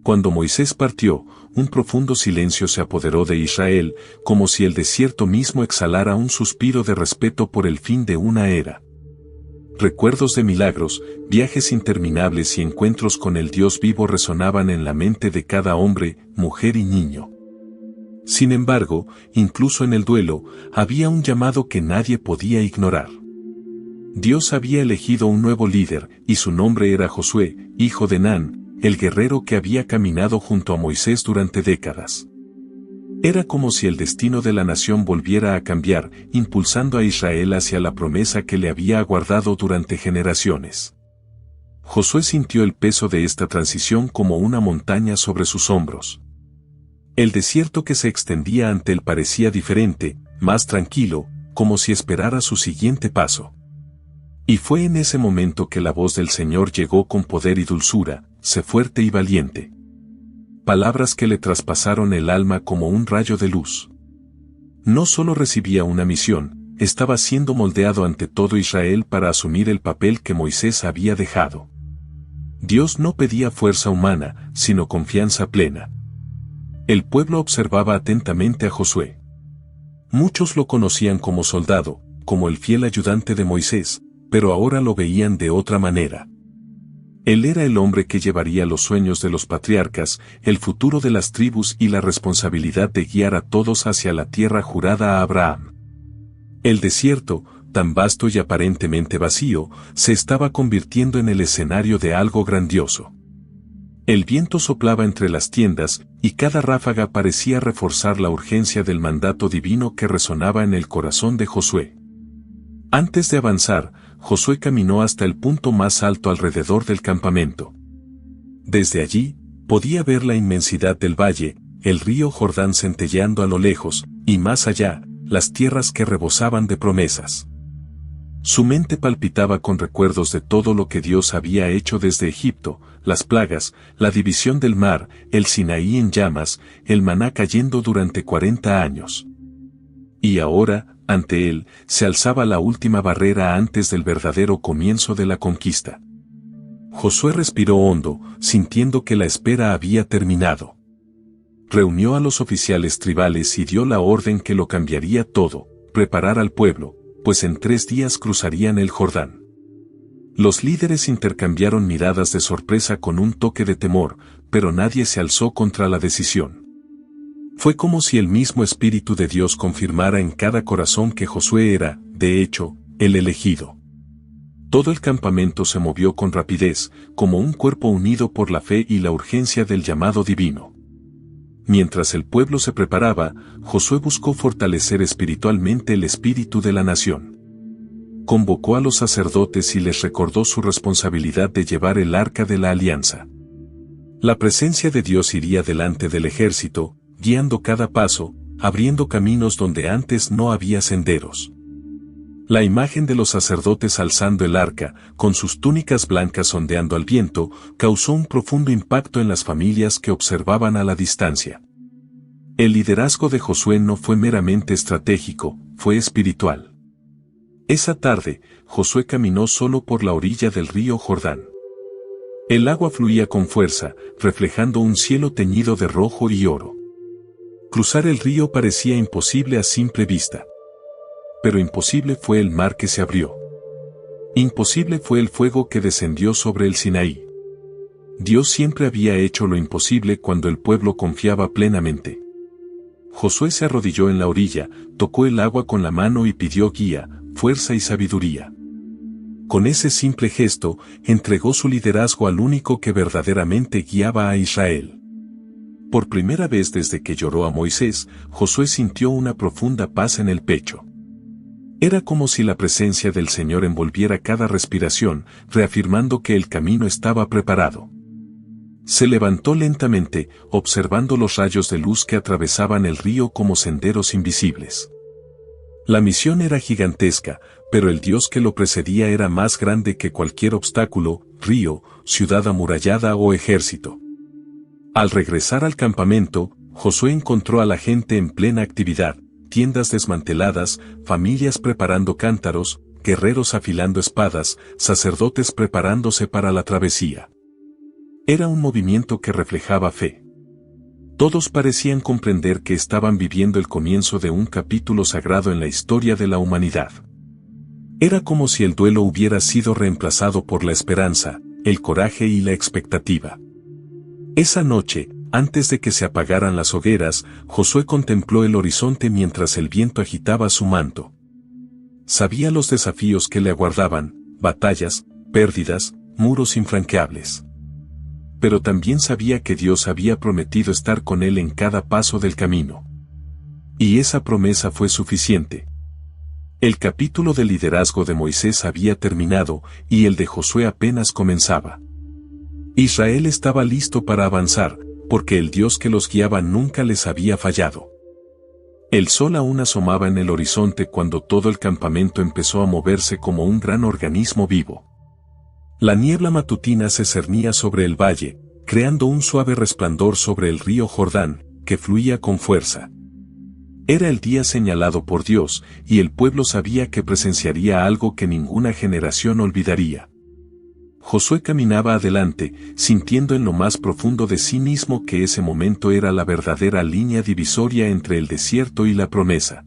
Cuando Moisés partió, un profundo silencio se apoderó de Israel, como si el desierto mismo exhalara un suspiro de respeto por el fin de una era. Recuerdos de milagros, viajes interminables y encuentros con el Dios vivo resonaban en la mente de cada hombre, mujer y niño. Sin embargo, incluso en el duelo, había un llamado que nadie podía ignorar. Dios había elegido un nuevo líder, y su nombre era Josué, hijo de Nun, el guerrero que había caminado junto a Moisés durante décadas. Era como si el destino de la nación volviera a cambiar, impulsando a Israel hacia la promesa que le había aguardado durante generaciones. Josué sintió el peso de esta transición como una montaña sobre sus hombros. El desierto que se extendía ante él parecía diferente, más tranquilo, como si esperara su siguiente paso. Y fue en ese momento que la voz del Señor llegó con poder y dulzura: sé fuerte y valiente. Palabras que le traspasaron el alma como un rayo de luz. No solo recibía una misión, estaba siendo moldeado ante todo Israel para asumir el papel que Moisés había dejado. Dios no pedía fuerza humana, sino confianza plena. El pueblo observaba atentamente a Josué. Muchos lo conocían como soldado, como el fiel ayudante de Moisés, pero ahora lo veían de otra manera. Él era el hombre que llevaría los sueños de los patriarcas, el futuro de las tribus y la responsabilidad de guiar a todos hacia la tierra jurada a Abraham. El desierto, tan vasto y aparentemente vacío, se estaba convirtiendo en el escenario de algo grandioso. El viento soplaba entre las tiendas, y cada ráfaga parecía reforzar la urgencia del mandato divino que resonaba en el corazón de Josué. Antes de avanzar, Josué caminó hasta el punto más alto alrededor del campamento. Desde allí, podía ver la inmensidad del valle, el río Jordán centelleando a lo lejos, y más allá, las tierras que rebosaban de promesas. Su mente palpitaba con recuerdos de todo lo que Dios había hecho desde Egipto, las plagas, la división del mar, el Sinaí en llamas, el maná cayendo durante 40 años. Y ahora, ante él, se alzaba la última barrera antes del verdadero comienzo de la conquista. Josué respiró hondo, sintiendo que la espera había terminado. Reunió a los oficiales tribales y dio la orden que lo cambiaría todo: preparar al pueblo, pues en 3 días cruzarían el Jordán. Los líderes intercambiaron miradas de sorpresa con un toque de temor, pero nadie se alzó contra la decisión. Fue como si el mismo Espíritu de Dios confirmara en cada corazón que Josué era, de hecho, el elegido. Todo el campamento se movió con rapidez, como un cuerpo unido por la fe y la urgencia del llamado divino. Mientras el pueblo se preparaba, Josué buscó fortalecer espiritualmente el espíritu de la nación. Convocó a los sacerdotes y les recordó su responsabilidad de llevar el arca de la alianza. La presencia de Dios iría delante del ejército, guiando cada paso, abriendo caminos donde antes no había senderos. La imagen de los sacerdotes alzando el arca, con sus túnicas blancas ondeando al viento, causó un profundo impacto en las familias que observaban a la distancia. El liderazgo de Josué no fue meramente estratégico, fue espiritual. Esa tarde, Josué caminó solo por la orilla del río Jordán. El agua fluía con fuerza, reflejando un cielo teñido de rojo y oro. Cruzar el río parecía imposible a simple vista. Pero imposible fue el mar que se abrió. Imposible fue el fuego que descendió sobre el Sinaí. Dios siempre había hecho lo imposible cuando el pueblo confiaba plenamente. Josué se arrodilló en la orilla, tocó el agua con la mano y pidió guía, fuerza y sabiduría. Con ese simple gesto, entregó su liderazgo al único que verdaderamente guiaba a Israel. Por primera vez desde que lloró a Moisés, Josué sintió una profunda paz en el pecho. Era como si la presencia del Señor envolviera cada respiración, reafirmando que el camino estaba preparado. Se levantó lentamente, observando los rayos de luz que atravesaban el río como senderos invisibles. La misión era gigantesca, pero el Dios que lo precedía era más grande que cualquier obstáculo, río, ciudad amurallada o ejército. Al regresar al campamento, Josué encontró a la gente en plena actividad, tiendas desmanteladas, familias preparando cántaros, guerreros afilando espadas, sacerdotes preparándose para la travesía. Era un movimiento que reflejaba fe. Todos parecían comprender que estaban viviendo el comienzo de un capítulo sagrado en la historia de la humanidad. Era como si el duelo hubiera sido reemplazado por la esperanza, el coraje y la expectativa. Esa noche, antes de que se apagaran las hogueras, Josué contempló el horizonte mientras el viento agitaba su manto. Sabía los desafíos que le aguardaban, batallas, pérdidas, muros infranqueables. Pero también sabía que Dios había prometido estar con él en cada paso del camino. Y esa promesa fue suficiente. El capítulo de liderazgo de Moisés había terminado, y el de Josué apenas comenzaba. Israel estaba listo para avanzar, porque el Dios que los guiaba nunca les había fallado. El sol aún asomaba en el horizonte cuando todo el campamento empezó a moverse como un gran organismo vivo. La niebla matutina se cernía sobre el valle, creando un suave resplandor sobre el río Jordán, que fluía con fuerza. Era el día señalado por Dios, y el pueblo sabía que presenciaría algo que ninguna generación olvidaría. Josué caminaba adelante, sintiendo en lo más profundo de sí mismo que ese momento era la verdadera línea divisoria entre el desierto y la promesa.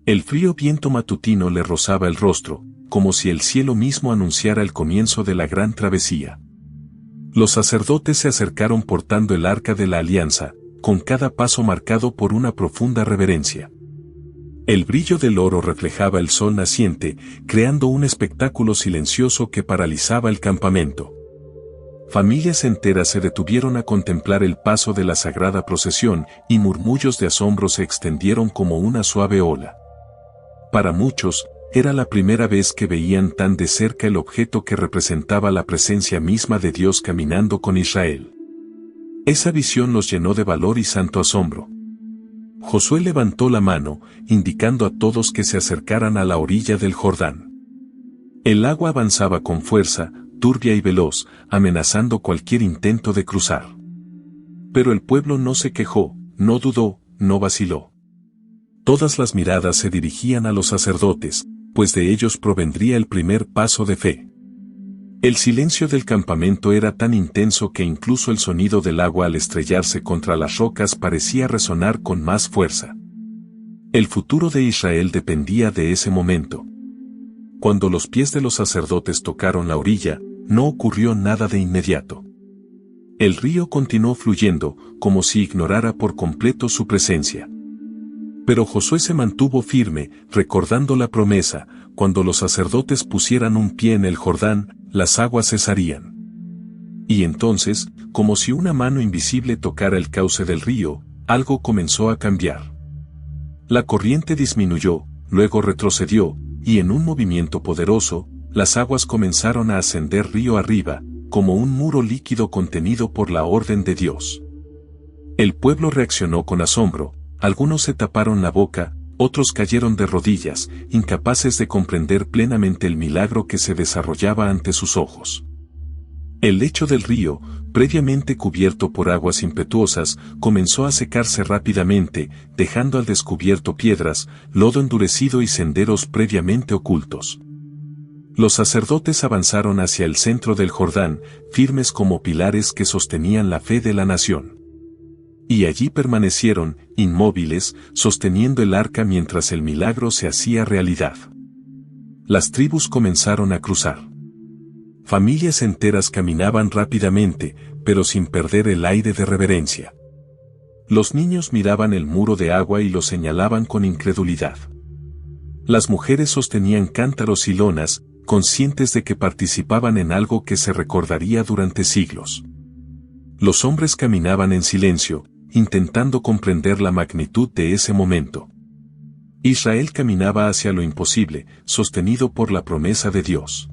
El frío viento matutino le rozaba el rostro, como si el cielo mismo anunciara el comienzo de la gran travesía. Los sacerdotes se acercaron portando el arca de la alianza, con cada paso marcado por una profunda reverencia. El brillo del oro reflejaba el sol naciente, creando un espectáculo silencioso que paralizaba el campamento. Familias enteras se detuvieron a contemplar el paso de la sagrada procesión, y murmullos de asombro se extendieron como una suave ola. Para muchos, era la primera vez que veían tan de cerca el objeto que representaba la presencia misma de Dios caminando con Israel. Esa visión los llenó de valor y santo asombro. Josué levantó la mano, indicando a todos que se acercaran a la orilla del Jordán. El agua avanzaba con fuerza, turbia y veloz, amenazando cualquier intento de cruzar. Pero el pueblo no se quejó, no dudó, no vaciló. Todas las miradas se dirigían a los sacerdotes, pues de ellos provendría el primer paso de fe. El silencio del campamento era tan intenso que incluso el sonido del agua al estrellarse contra las rocas parecía resonar con más fuerza. El futuro de Israel dependía de ese momento. Cuando los pies de los sacerdotes tocaron la orilla, no ocurrió nada de inmediato. El río continuó fluyendo, como si ignorara por completo su presencia. Pero Josué se mantuvo firme, recordando la promesa: cuando los sacerdotes pusieran un pie en el Jordán, las aguas cesarían. Y entonces, como si una mano invisible tocara el cauce del río, algo comenzó a cambiar. La corriente disminuyó, luego retrocedió, y en un movimiento poderoso, las aguas comenzaron a ascender río arriba, como un muro líquido contenido por la orden de Dios. El pueblo reaccionó con asombro, algunos se taparon la boca, otros cayeron de rodillas, incapaces de comprender plenamente el milagro que se desarrollaba ante sus ojos. El lecho del río, previamente cubierto por aguas impetuosas, comenzó a secarse rápidamente, dejando al descubierto piedras, lodo endurecido y senderos previamente ocultos. Los sacerdotes avanzaron hacia el centro del Jordán, firmes como pilares que sostenían la fe de la nación. Y allí permanecieron, inmóviles, sosteniendo el arca mientras el milagro se hacía realidad. Las tribus comenzaron a cruzar. Familias enteras caminaban rápidamente, pero sin perder el aire de reverencia. Los niños miraban el muro de agua y lo señalaban con incredulidad. Las mujeres sostenían cántaros y lonas, conscientes de que participaban en algo que se recordaría durante siglos. Los hombres caminaban en silencio, intentando comprender la magnitud de ese momento. Israel caminaba hacia lo imposible, sostenido por la promesa de Dios.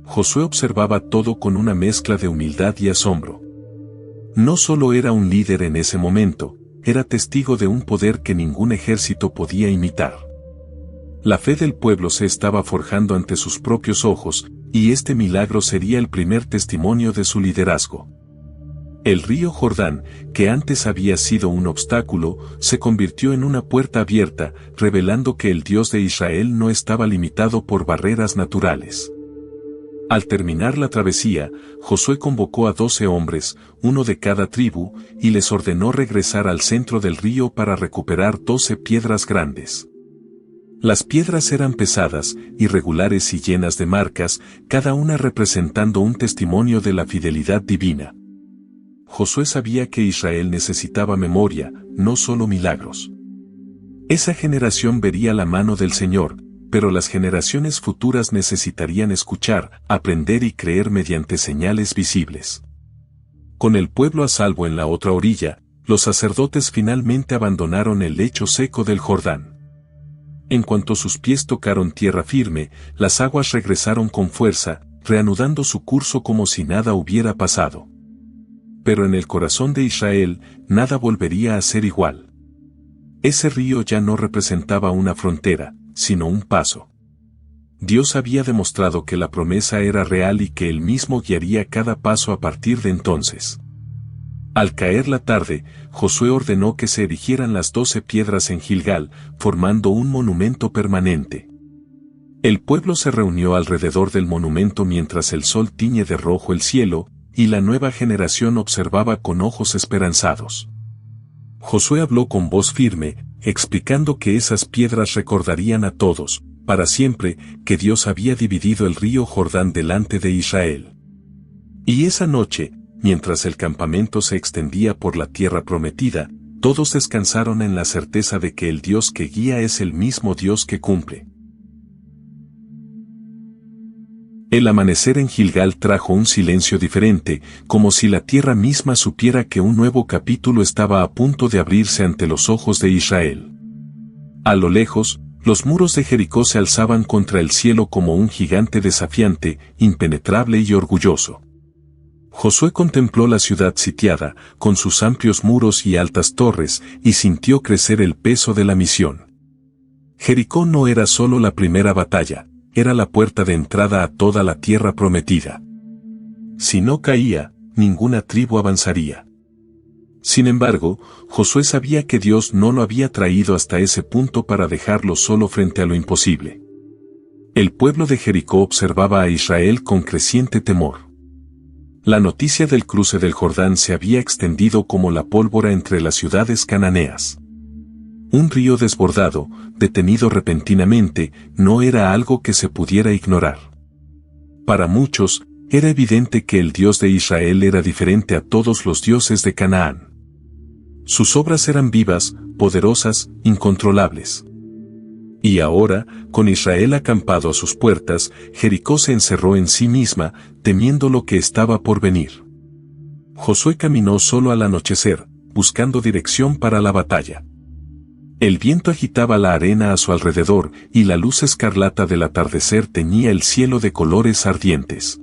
Josué observaba todo con una mezcla de humildad y asombro. No solo era un líder en ese momento, era testigo de un poder que ningún ejército podía imitar. La fe del pueblo se estaba forjando ante sus propios ojos, y este milagro sería el primer testimonio de su liderazgo. El río Jordán, que antes había sido un obstáculo, se convirtió en una puerta abierta, revelando que el Dios de Israel no estaba limitado por barreras naturales. Al terminar la travesía, Josué convocó a 12 hombres, uno de cada tribu, y les ordenó regresar al centro del río para recuperar 12 piedras grandes. Las piedras eran pesadas, irregulares y llenas de marcas, cada una representando un testimonio de la fidelidad divina. Josué sabía que Israel necesitaba memoria, no solo milagros. Esa generación vería la mano del Señor, pero las generaciones futuras necesitarían escuchar, aprender y creer mediante señales visibles. Con el pueblo a salvo en la otra orilla, los sacerdotes finalmente abandonaron el lecho seco del Jordán. En cuanto sus pies tocaron tierra firme, las aguas regresaron con fuerza, reanudando su curso como si nada hubiera pasado. Pero en el corazón de Israel, nada volvería a ser igual. Ese río ya no representaba una frontera, sino un paso. Dios había demostrado que la promesa era real y que Él mismo guiaría cada paso a partir de entonces. Al caer la tarde, Josué ordenó que se erigieran las 12 piedras en Gilgal, formando un monumento permanente. El pueblo se reunió alrededor del monumento mientras el sol tiñe de rojo el cielo, y la nueva generación observaba con ojos esperanzados. Josué habló con voz firme, explicando que esas piedras recordarían a todos, para siempre, que Dios había dividido el río Jordán delante de Israel. Y esa noche, mientras el campamento se extendía por la tierra prometida, todos descansaron en la certeza de que el Dios que guía es el mismo Dios que cumple. El amanecer en Gilgal trajo un silencio diferente, como si la tierra misma supiera que un nuevo capítulo estaba a punto de abrirse ante los ojos de Israel. A lo lejos, los muros de Jericó se alzaban contra el cielo como un gigante desafiante, impenetrable y orgulloso. Josué contempló la ciudad sitiada, con sus amplios muros y altas torres, y sintió crecer el peso de la misión. Jericó no era solo la primera batalla, era la puerta de entrada a toda la tierra prometida. Si no caía, ninguna tribu avanzaría. Sin embargo, Josué sabía que Dios no lo había traído hasta ese punto para dejarlo solo frente a lo imposible. El pueblo de Jericó observaba a Israel con creciente temor. La noticia del cruce del Jordán se había extendido como la pólvora entre las ciudades cananeas. Un río desbordado, detenido repentinamente, no era algo que se pudiera ignorar. Para muchos, era evidente que el Dios de Israel era diferente a todos los dioses de Canaán. Sus obras eran vivas, poderosas, incontrolables. Y ahora, con Israel acampado a sus puertas, Jericó se encerró en sí misma, temiendo lo que estaba por venir. Josué caminó solo al anochecer, buscando dirección para la batalla. El viento agitaba la arena a su alrededor, y la luz escarlata del atardecer teñía el cielo de colores ardientes.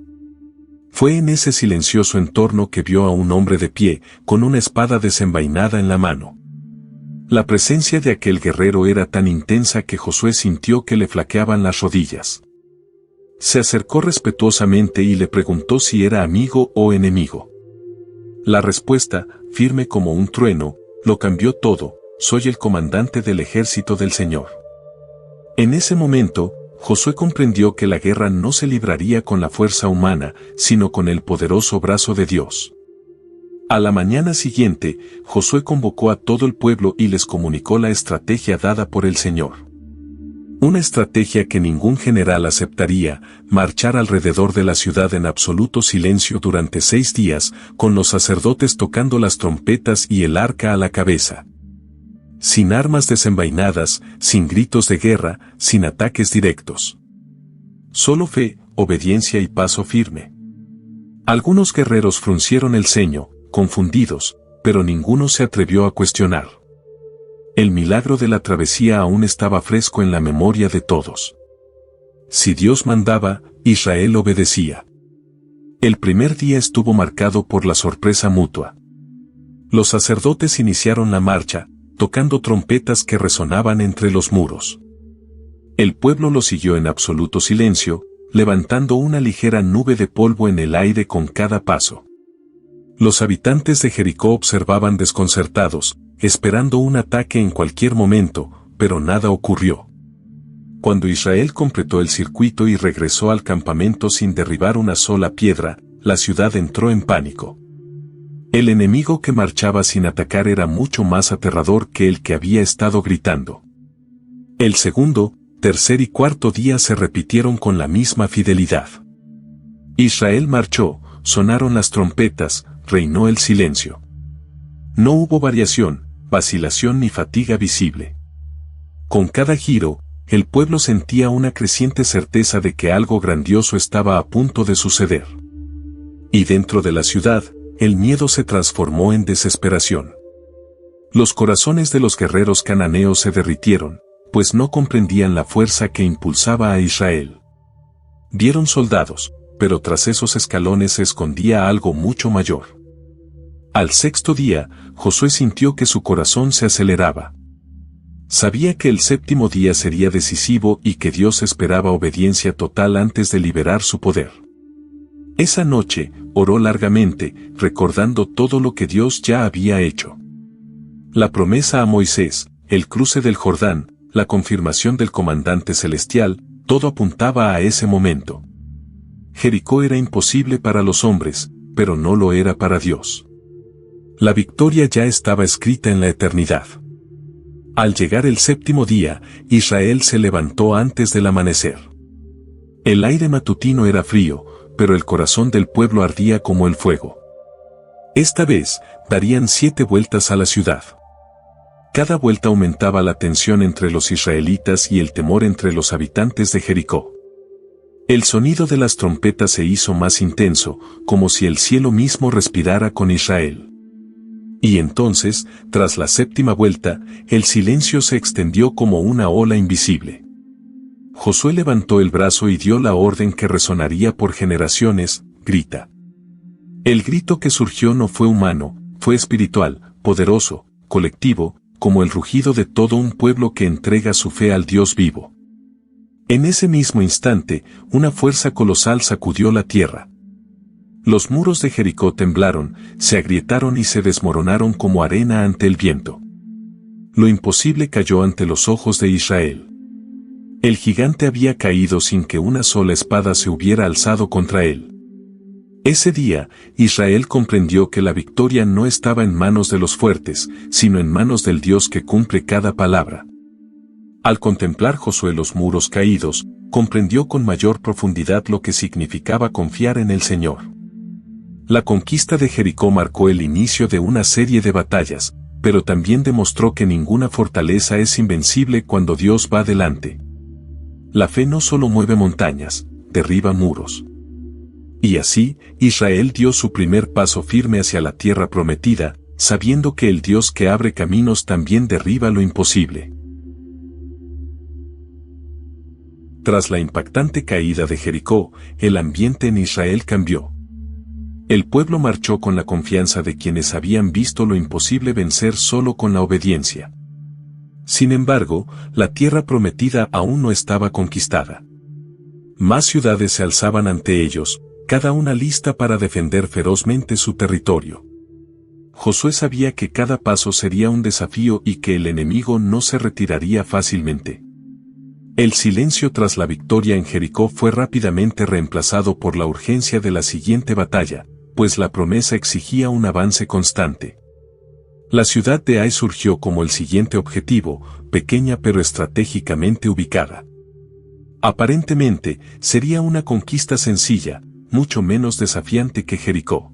Fue en ese silencioso entorno que vio a un hombre de pie, con una espada desenvainada en la mano. La presencia de aquel guerrero era tan intensa que Josué sintió que le flaqueaban las rodillas. Se acercó respetuosamente y le preguntó si era amigo o enemigo. La respuesta, firme como un trueno, lo cambió todo: soy el comandante del ejército del Señor. En ese momento, Josué comprendió que la guerra no se libraría con la fuerza humana, sino con el poderoso brazo de Dios. A la mañana siguiente, Josué convocó a todo el pueblo y les comunicó la estrategia dada por el Señor. Una estrategia que ningún general aceptaría: marchar alrededor de la ciudad en absoluto silencio durante 6 días, con los sacerdotes tocando las trompetas y el arca a la cabeza. Sin armas desenvainadas, sin gritos de guerra, sin ataques directos. Solo fe, obediencia y paso firme. Algunos guerreros fruncieron el ceño, confundidos, pero ninguno se atrevió a cuestionar. El milagro de la travesía aún estaba fresco en la memoria de todos. Si Dios mandaba, Israel obedecía. El primer día estuvo marcado por la sorpresa mutua. Los sacerdotes iniciaron la marcha, tocando trompetas que resonaban entre los muros. El pueblo lo siguió en absoluto silencio, levantando una ligera nube de polvo en el aire con cada paso. Los habitantes de Jericó observaban desconcertados, esperando un ataque en cualquier momento, pero nada ocurrió. Cuando Israel completó el circuito y regresó al campamento sin derribar una sola piedra, la ciudad entró en pánico. El enemigo que marchaba sin atacar era mucho más aterrador que el que había estado gritando. El segundo, tercer y cuarto día se repitieron con la misma fidelidad. Israel marchó, sonaron las trompetas, reinó el silencio. No hubo variación, vacilación ni fatiga visible. Con cada giro, el pueblo sentía una creciente certeza de que algo grandioso estaba a punto de suceder. Y dentro de la ciudad, el miedo se transformó en desesperación. Los corazones de los guerreros cananeos se derritieron, pues no comprendían la fuerza que impulsaba a Israel. Vieron soldados, pero tras esos escalones se escondía algo mucho mayor. Al sexto día, Josué sintió que su corazón se aceleraba. Sabía que el séptimo día sería decisivo y que Dios esperaba obediencia total antes de liberar su poder. Esa noche, oró largamente, recordando todo lo que Dios ya había hecho. La promesa a Moisés, el cruce del Jordán, la confirmación del comandante celestial, todo apuntaba a ese momento. Jericó era imposible para los hombres, pero no lo era para Dios. La victoria ya estaba escrita en la eternidad. Al llegar el séptimo día, Israel se levantó antes del amanecer. El aire matutino era frío, pero el corazón del pueblo ardía como el fuego. Esta vez, darían 7 vueltas a la ciudad. Cada vuelta aumentaba la tensión entre los israelitas y el temor entre los habitantes de Jericó. El sonido de las trompetas se hizo más intenso, como si el cielo mismo respirara con Israel. Y entonces, tras la séptima vuelta, el silencio se extendió como una ola invisible. Josué levantó el brazo y dio la orden que resonaría por generaciones: grita. El grito que surgió no fue humano, fue espiritual, poderoso, colectivo, como el rugido de todo un pueblo que entrega su fe al Dios vivo. En ese mismo instante, una fuerza colosal sacudió la tierra. Los muros de Jericó temblaron, se agrietaron y se desmoronaron como arena ante el viento. Lo imposible cayó ante los ojos de Israel. El gigante había caído sin que una sola espada se hubiera alzado contra él. Ese día, Israel comprendió que la victoria no estaba en manos de los fuertes, sino en manos del Dios que cumple cada palabra. Al contemplar Josué los muros caídos, comprendió con mayor profundidad lo que significaba confiar en el Señor. La conquista de Jericó marcó el inicio de una serie de batallas, pero también demostró que ninguna fortaleza es invencible cuando Dios va delante. La fe no solo mueve montañas, derriba muros. Y así, Israel dio su primer paso firme hacia la tierra prometida, sabiendo que el Dios que abre caminos también derriba lo imposible. Tras la impactante caída de Jericó, el ambiente en Israel cambió. El pueblo marchó con la confianza de quienes habían visto lo imposible vencer solo con la obediencia. Sin embargo, la tierra prometida aún no estaba conquistada. Más ciudades se alzaban ante ellos, cada una lista para defender ferozmente su territorio. Josué sabía que cada paso sería un desafío y que el enemigo no se retiraría fácilmente. El silencio tras la victoria en Jericó fue rápidamente reemplazado por la urgencia de la siguiente batalla, pues la promesa exigía un avance constante. La ciudad de Ai surgió como el siguiente objetivo, pequeña pero estratégicamente ubicada. Aparentemente, sería una conquista sencilla, mucho menos desafiante que Jericó.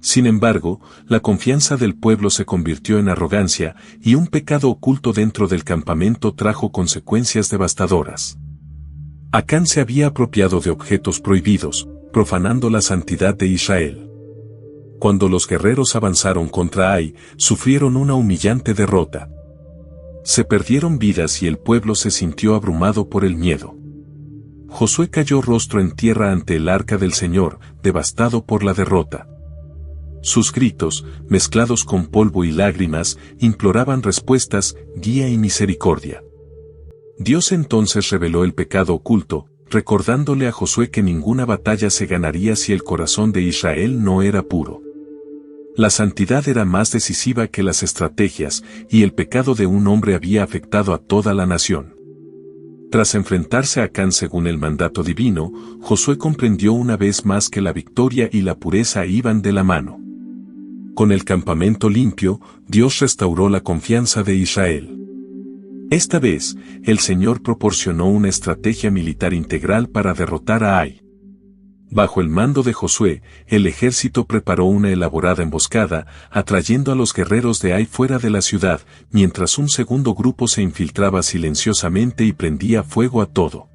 Sin embargo, la confianza del pueblo se convirtió en arrogancia, y un pecado oculto dentro del campamento trajo consecuencias devastadoras. Acán se había apropiado de objetos prohibidos, profanando la santidad de Israel. Cuando los guerreros avanzaron contra Ai, sufrieron una humillante derrota. Se perdieron vidas y el pueblo se sintió abrumado por el miedo. Josué cayó rostro en tierra ante el arca del Señor, devastado por la derrota. Sus gritos, mezclados con polvo y lágrimas, imploraban respuestas, guía y misericordia. Dios entonces reveló el pecado oculto, recordándole a Josué que ninguna batalla se ganaría si el corazón de Israel no era puro. La santidad era más decisiva que las estrategias, y el pecado de un hombre había afectado a toda la nación. Tras enfrentarse a Acán según el mandato divino, Josué comprendió una vez más que la victoria y la pureza iban de la mano. Con el campamento limpio, Dios restauró la confianza de Israel. Esta vez, el Señor proporcionó una estrategia militar integral para derrotar a Ai. Bajo el mando de Josué, el ejército preparó una elaborada emboscada, atrayendo a los guerreros de Ai fuera de la ciudad, mientras un segundo grupo se infiltraba silenciosamente y prendía fuego a todo.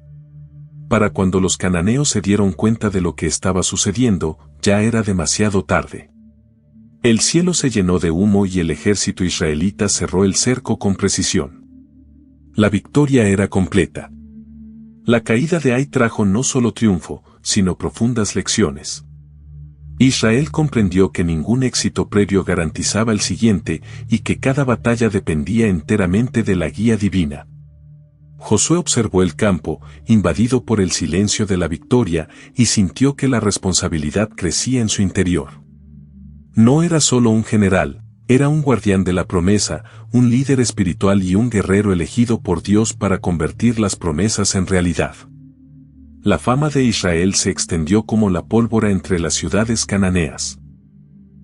Para cuando los cananeos se dieron cuenta de lo que estaba sucediendo, ya era demasiado tarde. El cielo se llenó de humo y el ejército israelita cerró el cerco con precisión. La victoria era completa. La caída de Ai trajo no solo triunfo, sino profundas lecciones. Israel comprendió que ningún éxito previo garantizaba el siguiente y que cada batalla dependía enteramente de la guía divina. Josué observó el campo, invadido por el silencio de la victoria, y sintió que la responsabilidad crecía en su interior. No era solo un general, era un guardián de la promesa, un líder espiritual y un guerrero elegido por Dios para convertir las promesas en realidad. La fama de Israel se extendió como la pólvora entre las ciudades cananeas.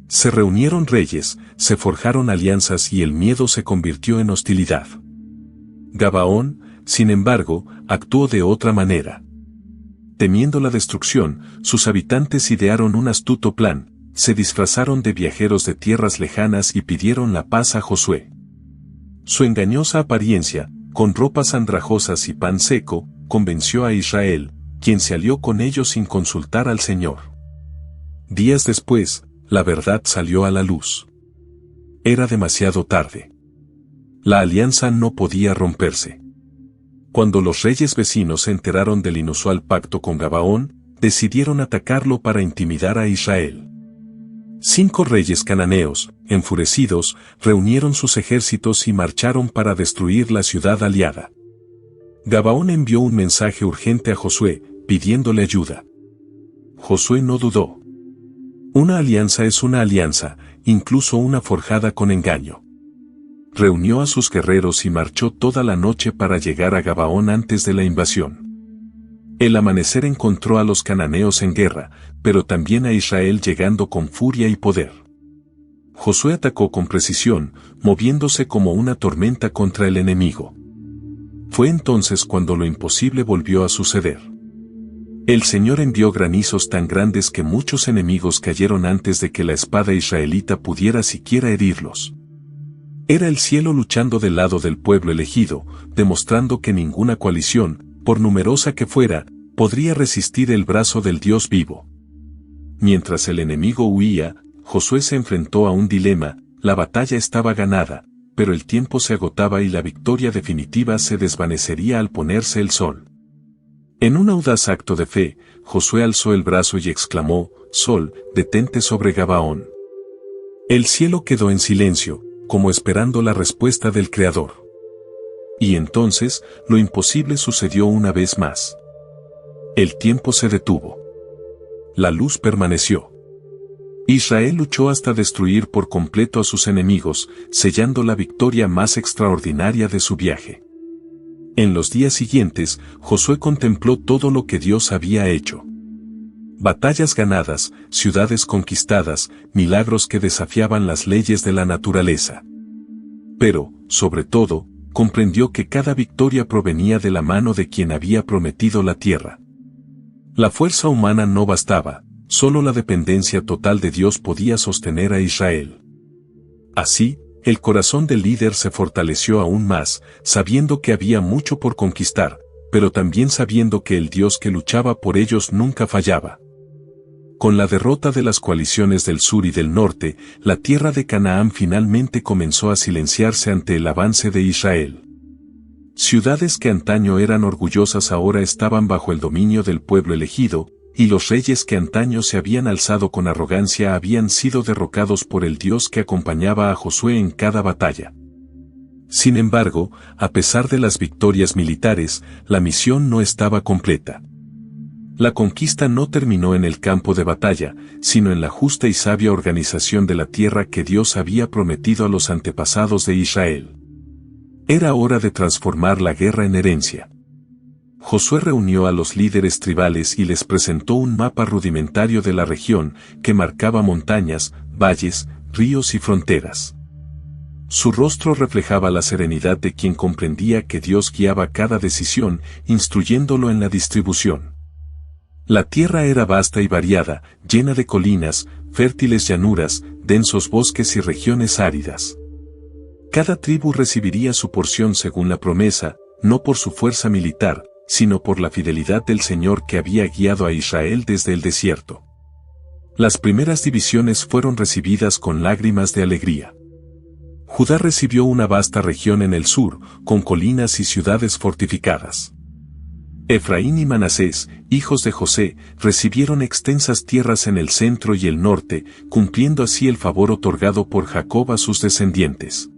Se reunieron reyes, se forjaron alianzas y el miedo se convirtió en hostilidad. Gabaón, sin embargo, actuó de otra manera. Temiendo la destrucción, sus habitantes idearon un astuto plan. Se disfrazaron de viajeros de tierras lejanas y pidieron la paz a Josué. Su engañosa apariencia, con ropas andrajosas y pan seco, convenció a Israel, quien se alió con ellos sin consultar al Señor. Días después, la verdad salió a la luz. Era demasiado tarde. La alianza no podía romperse. Cuando los reyes vecinos se enteraron del inusual pacto con Gabaón, decidieron atacarlo para intimidar a Israel. 5 reyes cananeos, enfurecidos, reunieron sus ejércitos y marcharon para destruir la ciudad aliada. Gabaón envió un mensaje urgente a Josué, pidiéndole ayuda. Josué no dudó. Una alianza es una alianza, incluso una forjada con engaño. Reunió a sus guerreros y marchó toda la noche para llegar a Gabaón antes de la invasión. El amanecer encontró a los cananeos en guerra, pero también a Israel llegando con furia y poder. Josué atacó con precisión, moviéndose como una tormenta contra el enemigo. Fue entonces cuando lo imposible volvió a suceder. El Señor envió granizos tan grandes que muchos enemigos cayeron antes de que la espada israelita pudiera siquiera herirlos. Era el cielo luchando del lado del pueblo elegido, demostrando que ninguna coalición, por numerosa que fuera, podría resistir el brazo del Dios vivo. Mientras el enemigo huía, Josué se enfrentó a un dilema: la batalla estaba ganada, pero el tiempo se agotaba y la victoria definitiva se desvanecería al ponerse el sol. En un audaz acto de fe, Josué alzó el brazo y exclamó: «Sol, detente sobre Gabaón». El cielo quedó en silencio, como esperando la respuesta del Creador. Y entonces, lo imposible sucedió una vez más. El tiempo se detuvo. La luz permaneció. Israel luchó hasta destruir por completo a sus enemigos, sellando la victoria más extraordinaria de su viaje. En los días siguientes, Josué contempló todo lo que Dios había hecho. Batallas ganadas, ciudades conquistadas, milagros que desafiaban las leyes de la naturaleza. Pero, sobre todo, comprendió que cada victoria provenía de la mano de quien había prometido la tierra. La fuerza humana no bastaba, solo la dependencia total de Dios podía sostener a Israel. Así, el corazón del líder se fortaleció aún más, sabiendo que había mucho por conquistar, pero también sabiendo que el Dios que luchaba por ellos nunca fallaba. Con la derrota de las coaliciones del sur y del norte, la tierra de Canaán finalmente comenzó a silenciarse ante el avance de Israel. Ciudades que antaño eran orgullosas ahora estaban bajo el dominio del pueblo elegido, y los reyes que antaño se habían alzado con arrogancia habían sido derrocados por el Dios que acompañaba a Josué en cada batalla. Sin embargo, a pesar de las victorias militares, la misión no estaba completa. La conquista no terminó en el campo de batalla, sino en la justa y sabia organización de la tierra que Dios había prometido a los antepasados de Israel. Era hora de transformar la guerra en herencia. Josué reunió a los líderes tribales y les presentó un mapa rudimentario de la región que marcaba montañas, valles, ríos y fronteras. Su rostro reflejaba la serenidad de quien comprendía que Dios guiaba cada decisión, instruyéndolo en la distribución. La tierra era vasta y variada, llena de colinas, fértiles llanuras, densos bosques y regiones áridas. Cada tribu recibiría su porción según la promesa, no por su fuerza militar, sino por la fidelidad del Señor que había guiado a Israel desde el desierto. Las primeras divisiones fueron recibidas con lágrimas de alegría. Judá recibió una vasta región en el sur, con colinas y ciudades fortificadas. Efraín y Manasés, hijos de José, recibieron extensas tierras en el centro y el norte, cumpliendo así el favor otorgado por Jacob a sus descendientes.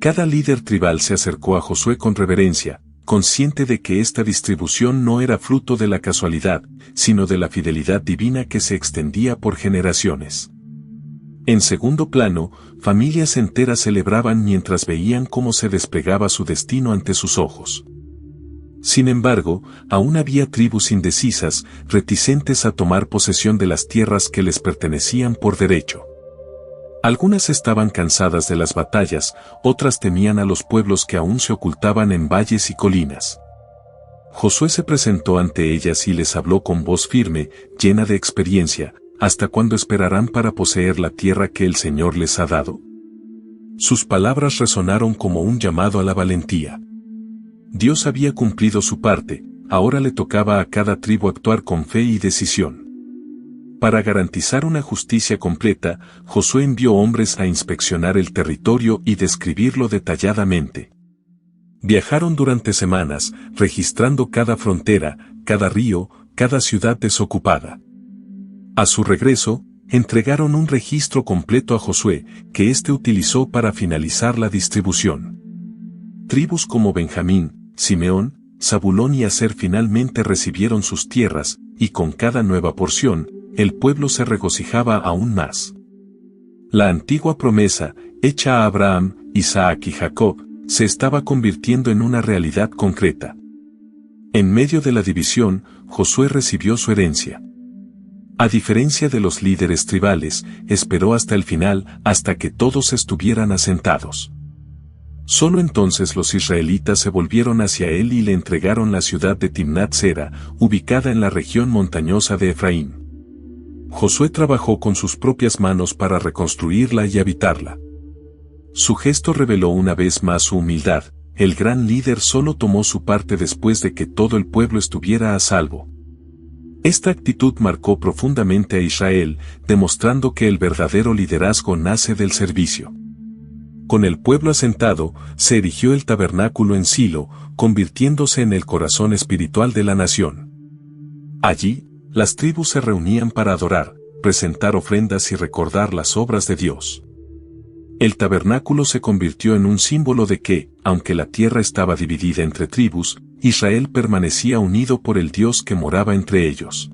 Cada líder tribal se acercó a Josué con reverencia, consciente de que esta distribución no era fruto de la casualidad, sino de la fidelidad divina que se extendía por generaciones. En segundo plano, familias enteras celebraban mientras veían cómo se desplegaba su destino ante sus ojos. Sin embargo, aún había tribus indecisas, reticentes a tomar posesión de las tierras que les pertenecían por derecho. Algunas estaban cansadas de las batallas, otras temían a los pueblos que aún se ocultaban en valles y colinas. Josué se presentó ante ellas y les habló con voz firme, llena de experiencia: ¿hasta cuándo esperarán para poseer la tierra que el Señor les ha dado? Sus palabras resonaron como un llamado a la valentía. Dios había cumplido su parte, ahora le tocaba a cada tribu actuar con fe y decisión. Para garantizar una justicia completa, Josué envió hombres a inspeccionar el territorio y describirlo detalladamente. Viajaron durante semanas, registrando cada frontera, cada río, cada ciudad desocupada. A su regreso, entregaron un registro completo a Josué, que éste utilizó para finalizar la distribución. Tribus como Benjamín, Simeón, Zabulón y Aser finalmente recibieron sus tierras, y con cada nueva porción, el pueblo se regocijaba aún más. La antigua promesa, hecha a Abraham, Isaac y Jacob, se estaba convirtiendo en una realidad concreta. En medio de la división, Josué recibió su herencia. A diferencia de los líderes tribales, esperó hasta el final, hasta que todos estuvieran asentados. Solo entonces los israelitas se volvieron hacia él y le entregaron la ciudad de Timnat Sera, ubicada en la región montañosa de Efraín. Josué trabajó con sus propias manos para reconstruirla y habitarla. Su gesto reveló una vez más su humildad: el gran líder solo tomó su parte después de que todo el pueblo estuviera a salvo. Esta actitud marcó profundamente a Israel, demostrando que el verdadero liderazgo nace del servicio. Con el pueblo asentado, se erigió el tabernáculo en Silo, convirtiéndose en el corazón espiritual de la nación. Allí, las tribus se reunían para adorar, presentar ofrendas y recordar las obras de Dios. El tabernáculo se convirtió en un símbolo de que, aunque la tierra estaba dividida entre tribus, Israel permanecía unido por el Dios que moraba entre ellos.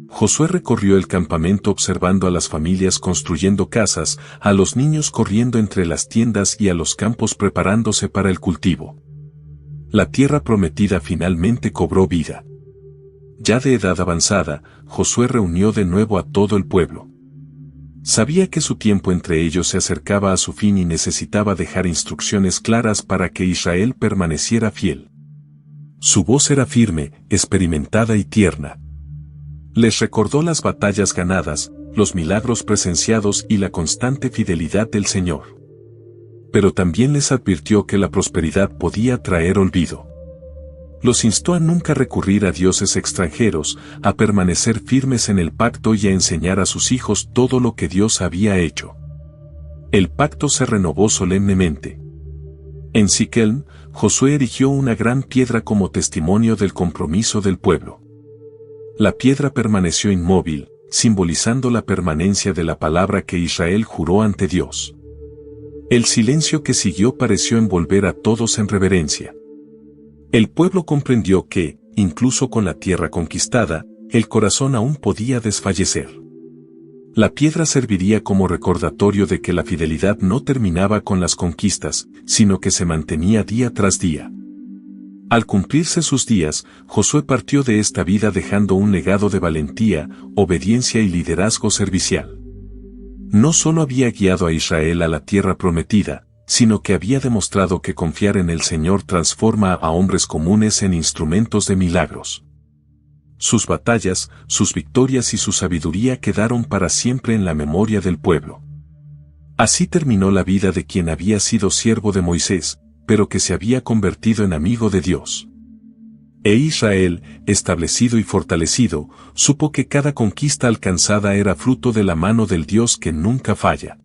Josué recorrió el campamento observando a las familias construyendo casas, a los niños corriendo entre las tiendas y a los campos preparándose para el cultivo. La tierra prometida finalmente cobró vida. Ya de edad avanzada, Josué reunió de nuevo a todo el pueblo. Sabía que su tiempo entre ellos se acercaba a su fin y necesitaba dejar instrucciones claras para que Israel permaneciera fiel. Su voz era firme, experimentada y tierna. Les recordó las batallas ganadas, los milagros presenciados y la constante fidelidad del Señor. Pero también les advirtió que la prosperidad podía traer olvido. Los instó a nunca recurrir a dioses extranjeros, a permanecer firmes en el pacto y a enseñar a sus hijos todo lo que Dios había hecho. El pacto se renovó solemnemente. En Siquelm, Josué erigió una gran piedra como testimonio del compromiso del pueblo. La piedra permaneció inmóvil, simbolizando la permanencia de la palabra que Israel juró ante Dios. El silencio que siguió pareció envolver a todos en reverencia. El pueblo comprendió que, incluso con la tierra conquistada, el corazón aún podía desfallecer. La piedra serviría como recordatorio de que la fidelidad no terminaba con las conquistas, sino que se mantenía día tras día. Al cumplirse sus días, Josué partió de esta vida dejando un legado de valentía, obediencia y liderazgo servicial. No solo había guiado a Israel a la tierra prometida, sino que había demostrado que confiar en el Señor transforma a hombres comunes en instrumentos de milagros. Sus batallas, sus victorias y su sabiduría quedaron para siempre en la memoria del pueblo. Así terminó la vida de quien había sido siervo de Moisés, pero que se había convertido en amigo de Dios. E Israel, establecido y fortalecido, supo que cada conquista alcanzada era fruto de la mano del Dios que nunca falla.